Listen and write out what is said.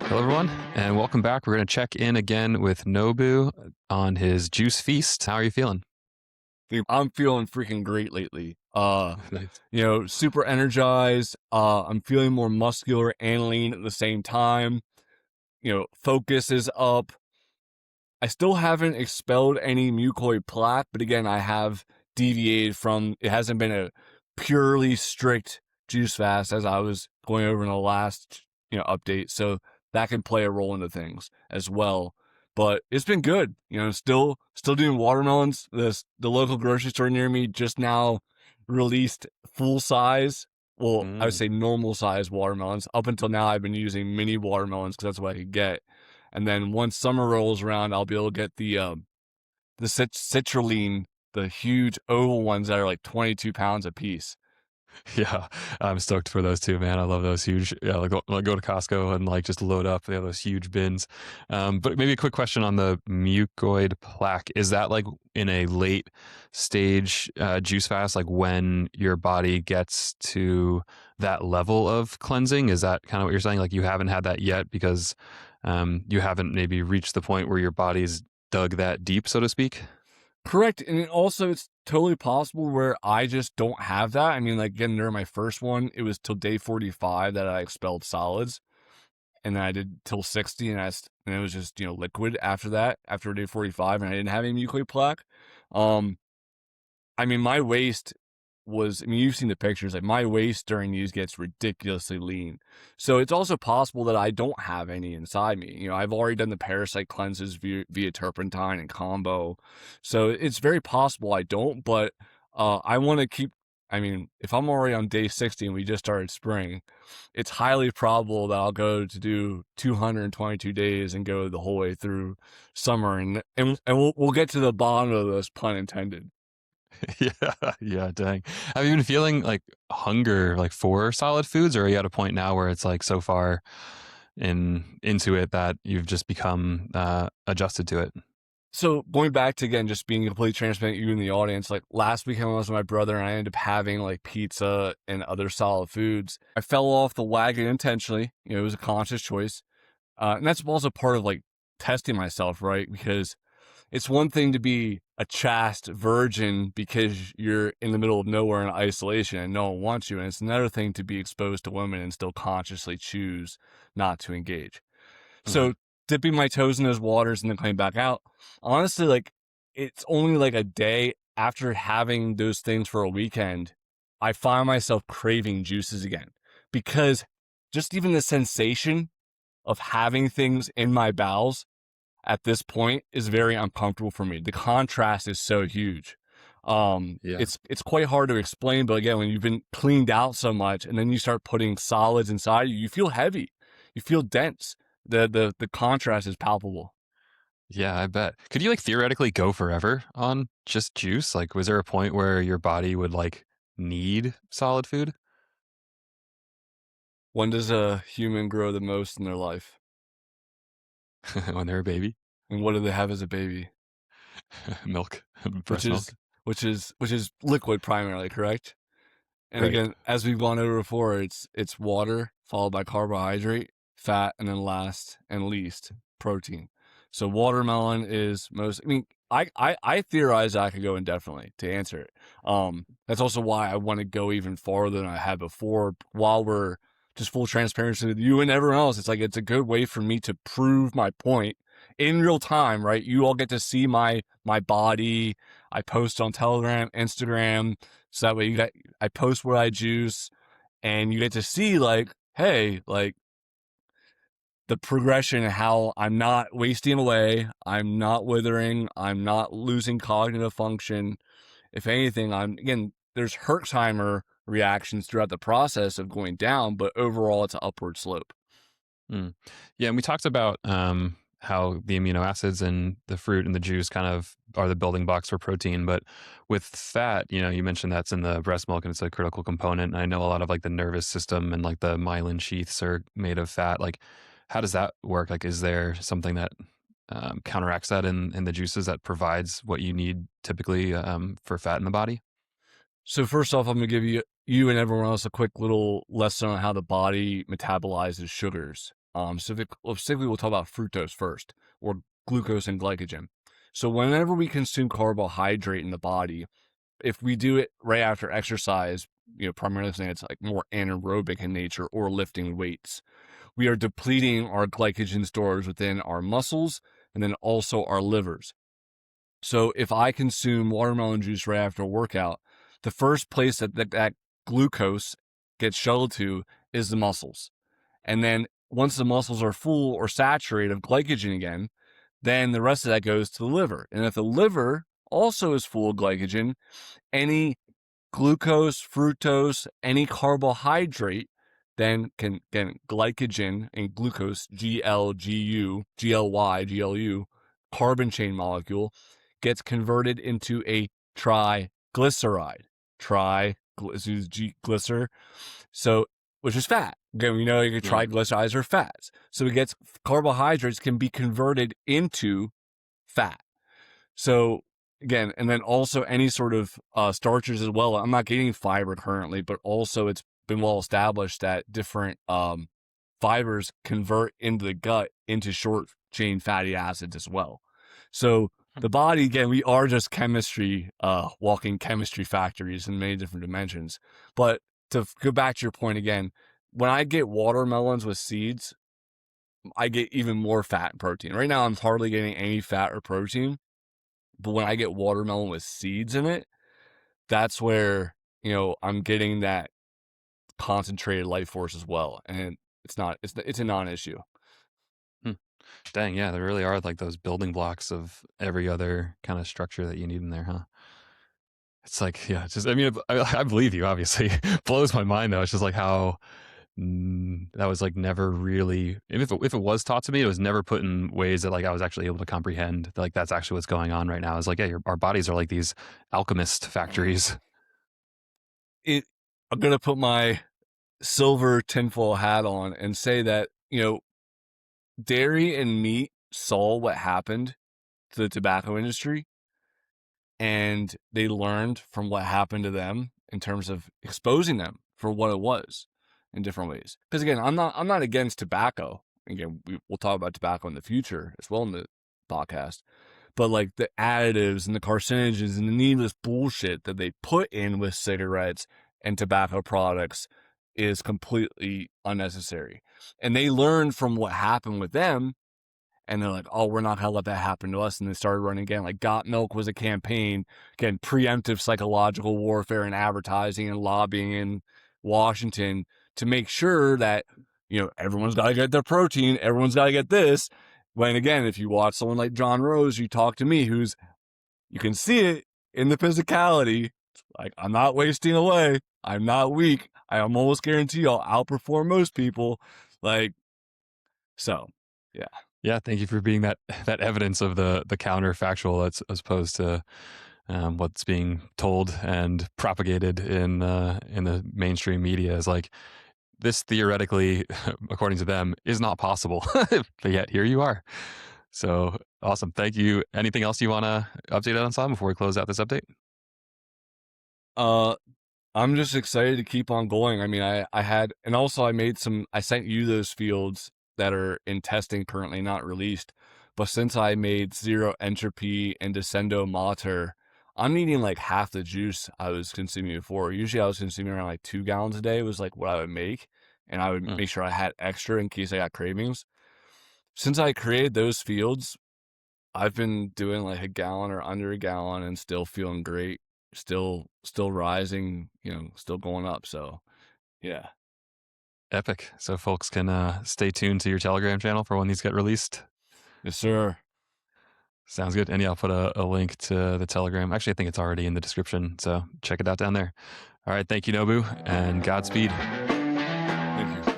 Hello, everyone, and welcome back. We're going to check in again with Nobu on his juice feast. How are you feeling? Dude, I'm feeling freaking great lately. Nice. Super energized. I'm feeling more muscular and lean at the same time. Focus is up. I still haven't expelled any mucoid plaque, but again, I have deviated from it hasn't been a purely strict juice fast as I was going over in the last, update. So that can play a role into things as well. But it's been good. Still doing watermelons. The local grocery store near me just now released full size. Well, I would Mm. say normal size watermelons. Up until now, I've been using mini watermelons because that's what I could get. And then once summer rolls around, I'll be able to get the citrulline, the huge oval ones that are like 22 pounds a piece. Yeah, I'm stoked for those too, man. I love those huge. Yeah, go to Costco and like just load up. They have those huge bins. But maybe a quick question on the mucoid plaque. Is that like in a late stage juice fast, like when your body gets to that level of cleansing? Is that kind of what you're saying? Like you haven't had that yet because you haven't maybe reached the point where your body's dug that deep, so to speak? Correct. And also, it's totally possible where I just don't have that. I mean, like, again, during my first one, it was till day 45 that I expelled solids. And then I did till 60, and it was just, liquid after that, after day 45, and I didn't have any mucoid plaque. Um, I mean, my waist you've seen the pictures, like my waist during these gets ridiculously lean. So it's also possible that I don't have any inside me. I've already done the parasite cleanses via turpentine and combo. So it's very possible I don't, but I want to I mean, if I'm already on day 60 and we just started spring, it's highly probable that I'll go to do 222 days and go the whole way through summer. And we'll get to the bottom of this, pun intended. Yeah, yeah, dang. Have you been feeling like hunger like for solid foods, or are you at a point now where it's like so far into it that you've just become adjusted to it? So going back to again, just being completely transparent, you in the audience, like last weekend I was with my brother and I ended up having like pizza and other solid foods. I fell off the wagon intentionally. It was a conscious choice. And that's also part of like testing myself, right? Because it's one thing to be a chaste virgin because you're in the middle of nowhere in isolation and no one wants you. And it's another thing to be exposed to women and still consciously choose not to engage. Mhm. So dipping my toes in those waters and then coming back out, honestly, like it's only like a day after having those things for a weekend, I find myself craving juices again because just even the sensation of having things in my bowels at this point is very uncomfortable for me. The contrast is so huge. Yeah. It's quite hard to explain, but again, when you've been cleaned out so much and then you start putting solids inside you, you feel heavy, you feel dense. The contrast is palpable. Yeah, I bet. Could you like theoretically go forever on just juice? Like, was there a point where your body would like need solid food? When does a human grow the most in their life? When they're a baby? And what do they have as a baby? Milk, Which breast is milk. which is liquid primarily, correct? And Right. again, as we've gone over before, it's water followed by carbohydrate, fat, and then last and least protein. So watermelon is most. I mean, I theorize I could go indefinitely to answer it. That's also why I want to go even farther than I had before. While we're just full transparency with you and everyone else, it's like it's a good way for me to prove my point in real time. Right? You all get to see my body. I post on Telegram, Instagram, so that way I post what I juice, and you get to see like, hey, like the progression of how I'm not wasting away, I'm not withering, I'm not losing cognitive function. If anything, there's Herxheimer reactions throughout the process of going down, but overall it's an upward slope. Mm. Yeah, and we talked about how the amino acids in the fruit and the juice kind of are the building blocks for protein. But with fat, you mentioned that's in the breast milk and it's a critical component. And I know a lot of like the nervous system and like the myelin sheaths are made of fat. Like, how does that work? Like, is there something that counteracts that in the juices that provides what you need typically for fat in the body? So first off, I'm gonna give you and everyone else a quick little lesson on how the body metabolizes sugars. Specifically, we'll talk about fructose first, or glucose and glycogen. So whenever we consume carbohydrate in the body, if we do it right after exercise, primarily saying it's like more anaerobic in nature or lifting weights, we are depleting our glycogen stores within our muscles and then also our livers. So if I consume watermelon juice right after a workout, the first place that glucose gets shuttled to is the muscles. And then once the muscles are full or saturated of glycogen again, then the rest of that goes to the liver. And if the liver also is full of glycogen, any glucose, fructose, any carbohydrate, then glycogen and glucose, GLU, carbon chain molecule, gets converted into a triglyceride. Glycer. So, which is fat. Again, we know your triglycerides are fats. So it gets carbohydrates can be converted into fat. So again, and then also any sort of starches as well. I'm not getting fiber currently, but also it's been well established that different fibers convert into the gut into short chain fatty acids as well. So the body, again, we are just chemistry, walking chemistry factories in many different dimensions. But to go back to your point again, when I get watermelons with seeds, I get even more fat and protein. Right now, I'm hardly getting any fat or protein. But when I get watermelon with seeds in it, that's where, I'm getting that concentrated life force as well. And it's a non-issue. Dang, yeah, there really are like those building blocks of every other kind of structure that you need in there, huh? It's like, yeah, it's just, I mean, I believe you, obviously. Blows my mind, though. It's just like how that was like never really, if it was taught to me, it was never put in ways that like I was actually able to comprehend. Like that's actually what's going on right now. It's like, yeah, our bodies are like these alchemist factories. I'm going to put my silver tinfoil hat on and say that, dairy and meat saw what happened to the tobacco industry, and they learned from what happened to them in terms of exposing them for what it was in different ways. Because again, I'm not against tobacco. Again, we'll talk about tobacco in the future as well in the podcast. But like the additives and the carcinogens and the needless bullshit that they put in with cigarettes and tobacco products is completely unnecessary. And they learned from what happened with them, and they're like, oh, we're not going to let that happen to us. And they started running again. Like Got Milk was a campaign, again, preemptive psychological warfare and advertising and lobbying in Washington to make sure that, everyone's got to get their protein. Everyone's got to get this. When again, if you watch someone like John Rose, you talk to me, you can see it in the physicality. Like, I'm not wasting away. I'm not weak. I am almost guarantee I'll outperform most people. Like, so, yeah. Yeah, thank you for being that evidence of the counterfactual as opposed to what's being told and propagated in the mainstream media. Is like this theoretically, according to them, is not possible, but yet here you are. So awesome, thank you. Anything else you want to update on, Sam, before we close out this update? I'm just excited to keep on going. I mean, I sent you those fields that are in testing currently, not released. But since I made Zero Entropy and Descendo Mater, I'm eating like half the juice I was consuming before. Usually I was consuming around like 2 gallons a day was like what I would make. And I would make sure I had extra in case I got cravings. Since I created those fields, I've been doing like 1 gallon or under 1 gallon and still feeling great. Still rising, still going up. So yeah. Epic. So folks can stay tuned to your Telegram channel for when these get released. Yes, sir. Sounds good. And yeah, I'll put a link to the Telegram. Actually, I think it's already in the description. So check it out down there. All right. Thank you, Nobu, and Godspeed. Thank you.